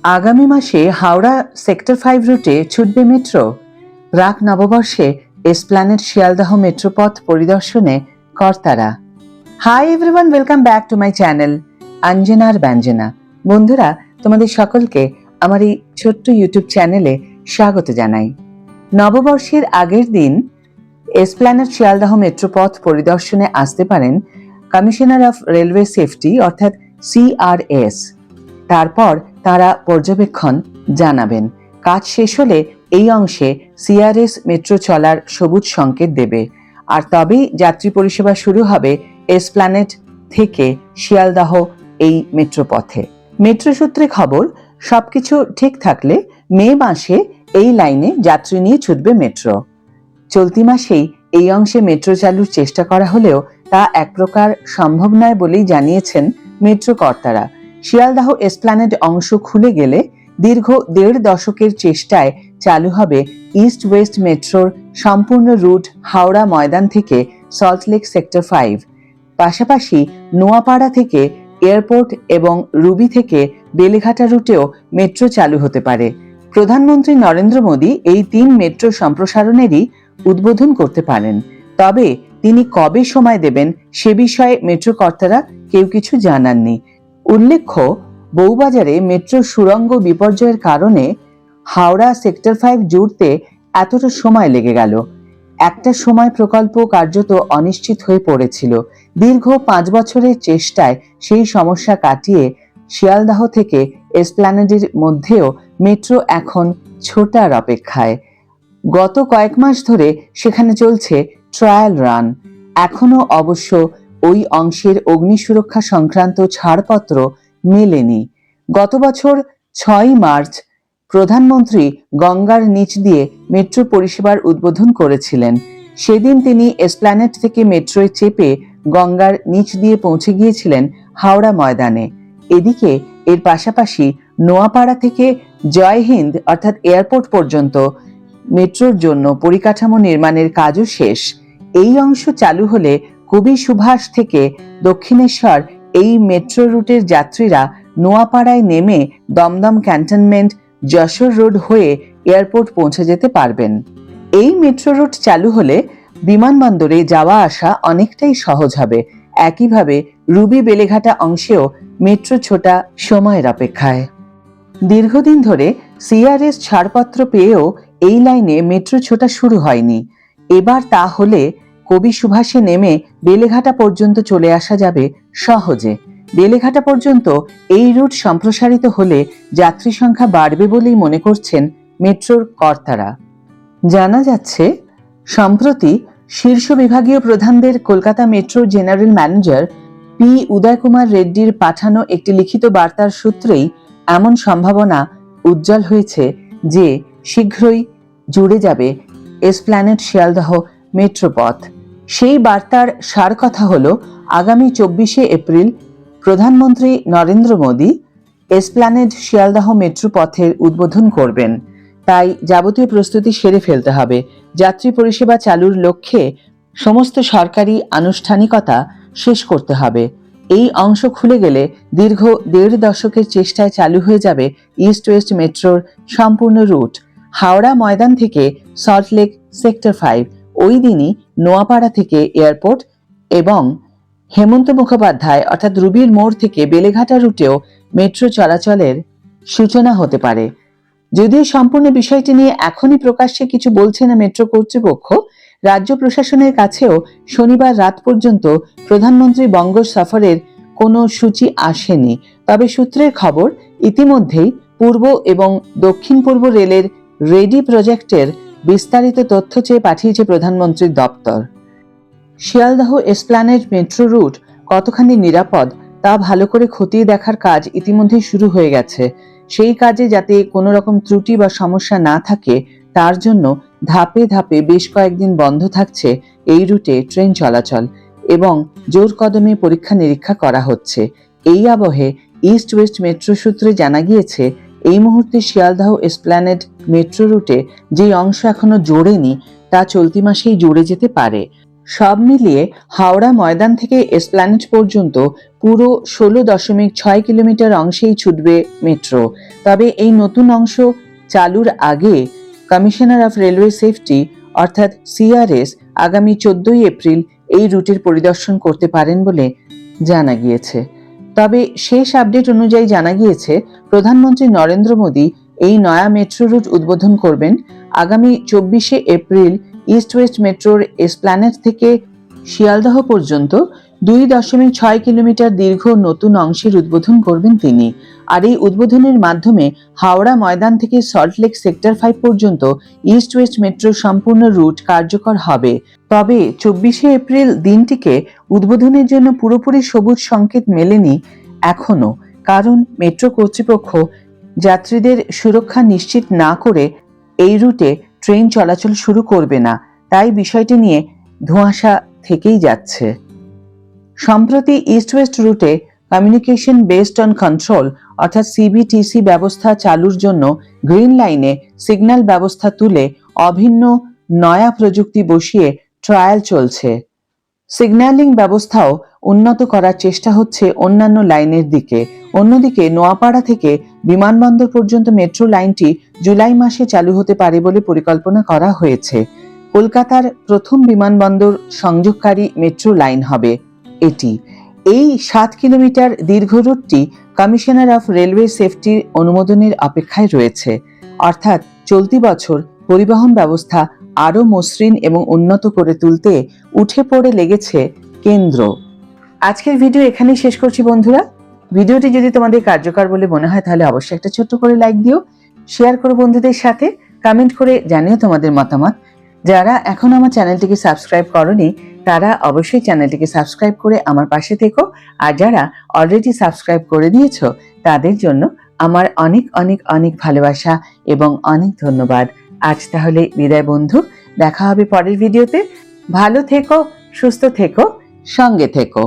আগামী মাসে হাওড়া সেক্টর 5 রুটে ছুটবে মেট্রো। প্রাক নববর্ষে এসপ্ল্যানেড শিয়ালদহ মেট্রোপথ পরিদর্শনে কর্তারা। Hi everyone, welcome back to my channel অঞ্জনার ব্যঞ্জনা। বন্ধুরা, তোমাদের সকলকে আমার এই ছোট্ট ইউটিউব চ্যানেলে স্বাগত জানাই। নববর্ষের আগের দিন এসপ্ল্যানেড শিয়ালদহ মেট্রোপথ পরিদর্শনে আসতে পারেন কমিশনার অফ রেলওয়ে সেফটি অর্থাৎ CRS। তারপর তারা পর্যবেক্ষণ জানাবেন। কাজ শেষ হলে এই অংশে CRS মেট্রো চলার সবুজ সংকেত দেবে, আর তবেই যাত্রী পরিষেবা শুরু হবে এসপ্ল্যানেড থেকে শিয়ালদহ এই মেট্রো পথে। মেট্রো সূত্রে খবর, সবকিছু ঠিক থাকলে মে মাসে এই লাইনে যাত্রী নিয়ে ছুটবে মেট্রো। চলতি মাসেই এই অংশে মেট্রো চালুর চেষ্টা করা হলেও তা এক প্রকার সম্ভব নয় বলেই জানিয়েছেন মেট্রো কর্তারা। শিয়ালদহ এসপ্ল্যানেড অংশ খুলে গেলে দীর্ঘ 1.5 দশকের চেষ্টায় চালু হবে ইস্ট ওয়েস্ট মেট্রোর সম্পূর্ণ রুট হাওড়া ময়দান থেকে সল্টলেক সেক্টর 5। পাশাপাশি নোয়াপাড়া থেকে এয়ারপোর্ট এবং রুবি থেকে বেলেঘাটা রুটেও মেট্রো চালু হতে পারে। প্রধানমন্ত্রী নরেন্দ্র মোদী এই 3 মেট্রো সম্প্রসারণেরই উদ্বোধন করতে পারেন, তবে তিনি কবে সময় দেবেন সে বিষয়ে মেট্রো কর্তারা কেউ কিছু জানাননি। উল্লেখ্য, বউবাজারে মেট্রো সুড়ঙ্গ বিপর্যয়ের কারণে হাওড়া সেক্টর 5 জুড়তে এতটা সময় লেগে গেল। একটা সময় প্রকল্প কার্যত অনিশ্চিত হয়ে পড়েছিল। দীর্ঘ 5 বছরের চেষ্টায় সেই সমস্যা কাটিয়ে শিয়ালদহ থেকে এসপ্ল্যানেডের মধ্যেও মেট্রো এখন ছোটার অপেক্ষায়। গত কয়েক মাস ধরে সেখানে চলছে ট্রায়াল রান। এখনো অবশ্য ওই অংশের অগ্নি সুরক্ষা সংক্রান্ত ছাড়পত্র মেলেনি। গত বছর 6 মার্চ প্রধানমন্ত্রী গঙ্গার নিচ দিয়ে মেট্রো পরিষেবার উদ্বোধন করেছিলেন। সেদিন তিনি এসপ্ল্যানেড থেকে মেট্রোয় চেপে গঙ্গার নিচ দিয়ে পৌঁছে গিয়েছিলেন হাওড়া ময়দানে। এদিকে এর পাশাপাশি নোয়াপাড়া থেকে জয় হিন্দ অর্থাৎ এয়ারপোর্ট পর্যন্ত মেট্রোর জন্য পরিকাঠামো নির্মাণের কাজও শেষ। এই অংশ চালু হলে কবি সুভাষ থেকে দক্ষিণেশ্বর এই মেট্রো রুটের যাত্রীরা নোয়াপাড়ায় নেমে দমদম ক্যান্টনমেন্ট যশোর রোড হয়ে এয়ারপোর্ট পৌঁছে যেতে পারবেন। এই মেট্রো রুট চালু হলে বিমানবন্দরে যাওয়া আসা অনেকটাই সহজ হবে। একইভাবে রুবি বেলেঘাটা অংশেও মেট্রো ছোটা সময়ের অপেক্ষায়। দীর্ঘদিন ধরে CRS ছাড়পত্র পেয়েও এই লাইনে মেট্রো ছোটা শুরু হয়নি। এবার তা হলে কবি সুভাষে নেমে বেলেঘাটা পর্যন্ত চলে আসা যাবে সহজে। বেলেঘাটা পর্যন্ত এই রুট সম্প্রসারিত হলে যাত্রী সংখ্যা বাড়বে বলেই মনে করছেন মেট্রোর কর্তারা। জানা যাচ্ছে, সম্প্রতি শীর্ষ বিভাগীয় প্রধানদের কলকাতা মেট্রোর জেনারেল ম্যানেজার P. উদয় কুমার রেড্ডির পাঠানো একটি লিখিত বার্তার সূত্রেই এমন সম্ভাবনা উজ্জ্বল হয়েছে যে শীঘ্রই জুড়ে যাবে এসপ্ল্যানেড শিয়ালদহ মেট্রোপথ। সেই বার্তার সার কথা হলো, আগামী 24শে এপ্রিল প্রধানমন্ত্রী নরেন্দ্র মোদী এসপ্ল্যানেড শিয়ালদহ মেট্রোপথের উদ্বোধন করবেন। তাই যাবতীয় প্রস্তুতি সেরে ফেলতে হবে। যাত্রী পরিষেবা চালুর লক্ষ্যে সমস্ত সরকারি আনুষ্ঠানিকতা শেষ করতে হবে। এই অংশ খুলে গেলে দীর্ঘ 1.5 দশকের চেষ্টায় চালু হয়ে যাবে ইস্ট ওয়েস্ট মেট্রোর সম্পূর্ণ রুট হাওড়া ময়দান থেকে সল্টলেক সেক্টর 5। ওই দিনই নোয়াপাড়া থেকে এয়ারপোর্ট এবং হেমন্ত মুখোপাধ্যায় অর্থাৎ রুবির মোড় থেকে বেলেঘাটা রুটেও মেট্রো চলাচলের সূচনা হতে পারে। যদিও সম্পূর্ণ বিষয়টি নিয়ে এখনই প্রকাশ্যে কিছু বলছে না মেট্রো কর্তৃপক্ষ, রাজ্য প্রশাসনের কাছেও শনিবার রাত পর্যন্ত প্রধানমন্ত্রী বঙ্গ সফরের কোনো সূচি আসেনি। তবে সূত্রের খবর, ইতিমধ্যেই পূর্ব এবং দক্ষিণ পূর্ব রেলের রেডি প্রজেক্টের বিস্তারিত তথ্য চেয়ে পাঠিয়েছে প্রধানমন্ত্রীর দপ্তর। শিয়ালদহ এসপ্ল্যানেড মেট্রো রুট কতখানি নিরাপদ তা ভালো করে খতিয়ে দেখার কাজ ইতিমধ্যেই শুরু হয়ে গেছে। সেই কাজে যাতে কোনো রকম ত্রুটি বা সমস্যা না থাকে তার জন্য ধাপে ধাপে বেশ কয়েকদিন বন্ধ থাকছে এই রুটে ট্রেন চলাচল এবং জোর কদমে পরীক্ষা নিরীক্ষা করা হচ্ছে। এই আবহে ইস্ট ওয়েস্ট মেট্রো সূত্রে জানা গিয়েছে, এই মুহূর্তে শিয়ালদহ এসপ্ল্যানেড মেট্রো রুটে যে অংশ এখনো জোড়েনি তা চলতি মাসেই জুড়ে যেতে পারে। সব মিলিয়ে হাওড়া ময়দান থেকে এসপ্ল্যানেড পর্যন্ত পুরো 16.6 কিলোমিটার অংশেই ছুটবে মেট্রো। তবে এই নতুন অংশ চালুর আগে কমিশনার অফ রেলওয়ে সেফটি অর্থাৎ সিআরএস আগামী 14 এপ্রিল এই রুটের পরিদর্শন করতে পারেন বলে জানা গিয়েছে। তবে শেষ আপডেট অনুযায়ী জানা গিয়েছে প্রধানমন্ত্রী নরেন্দ্র মোদী এই নয়া মেট্রো রুট উদ্বোধন করবেন আগামী 24 এপ্রিল। ইস্ট ওয়েস্ট মেট্রোর এসপ্ল্যানেড থেকে শিয়ালদহ পর্যন্ত 2.6 কিলোমিটার দীর্ঘ নতুন অংশের উদ্বোধন করবেন তিনি। আর এই উদ্বোধনের মাধ্যমে হাওড়া ময়দান থেকে সল্টলেক সেক্টর 5 পর্যন্ত ইস্ট ওয়েস্ট মেট্রোর সম্পূর্ণ রুট কার্যকর হবে। তবে 24 এপ্রিল দিনটিকে উদ্বোধনের জন্য পুরোপুরি সবুজ সংকেত মেলেনি এখনো, কারণ মেট্রো কর্তৃপক্ষ যাত্রীদের সুরক্ষা নিশ্চিত না করে এই রুটে ট্রেন চলাচল শুরু করবে না। তাই বিষয়টি নিয়ে ধোঁয়াশা থেকেই যাচ্ছে। সম্প্রতি ইস্ট ওয়েস্ট রুটে কমিউনিকেশন বেসড অন কন্ট্রোল অর্থাৎ সিবিটিসি ব্যবস্থা চালুর জন্য গ্রিন লাইনে সিগন্যাল ব্যবস্থা তুলে অভিন্ন নয়া প্রযুক্তি বসিয়ে ট্রায়াল চলছে। সিগন্যালিং ব্যবস্থাও উন্নত করার চেষ্টা হচ্ছে অন্যান্য লাইনের দিকে। অন্যদিকে নোয়াপাড়া থেকে বিমানবন্দর পর্যন্ত মেট্রো লাইনটি জুলাই মাসে চালু হতে পারে বলে পরিকল্পনা করা হয়েছে। কলকাতার প্রথম বিমানবন্দর সংযোগকারী মেট্রো লাইন হবে এটি। এই 7 কিলোমিটার দীর্ঘ রুটটি কমিশনার অফ রেলওয়ে সেফটির অনুমোদনের অপেক্ষায় রয়েছে। অর্থাৎ চলতি বছর পরিবহন ব্যবস্থা আরও মসৃণ এবং উন্নত করে তুলতে উঠে পড়ে লেগেছে কেন্দ্র। আজকের ভিডিও এখানেই শেষ করছি বন্ধুরা। ভিডিওটি যদি তোমাদের কার্যকর বলে মনে হয় তাহলে অবশ্যই একটা ছোট্ট করে লাইক দিও, শেয়ার করো বন্ধুদের সাথে, কমেন্ট করে জানিও তোমাদের মতামত। যারা এখন আমার চ্যানেলটিকে সাবস্ক্রাইব করনি তারা অবশ্যই চ্যানেলটিকে সাবস্ক্রাইব করে আমার পাশে থেকো। আর যারা অলরেডি সাবস্ক্রাইব করে দিয়েছো তাদের জন্য আমার অনেক অনেক অনেক ভালোবাসা এবং অনেক ধন্যবাদ। আজ তাহলে বিদায় বন্ধু, দেখা হবে পরের ভিডিওতে। ভালো থেকো, সুস্থ থেকো, সঙ্গে থেকো।